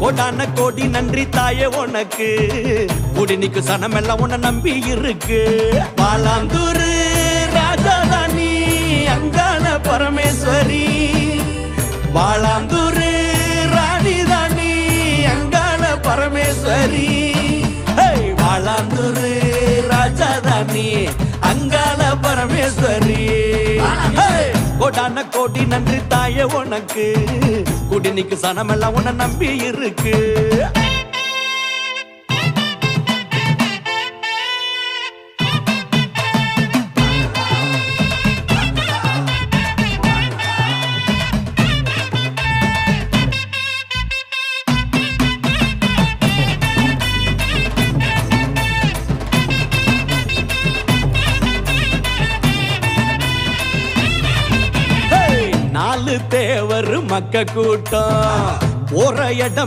கோடான கோடி நன்றி தாயே உனக்கு. குடினிக்கு சனமெல்லாம் உன்னை நம்பி இருக்கு. பாலாந்தூர் ராஜாதானி அங்காள பரமேஸ்வரி. பாலாந்தூர் ராணிதானி அங்காள பரமேஸ்வரி. பாலாந்தூர் ராஜாதானி அங்காள பரமேஸ்வரி. கோடான கோடி நன்றி தாயே உனக்கு. குடினிக்கு சனமெல்லாம் உன்னை நம்பி இருக்கு. நாலு தேவர் மக்க கூட்டம் போற இடம்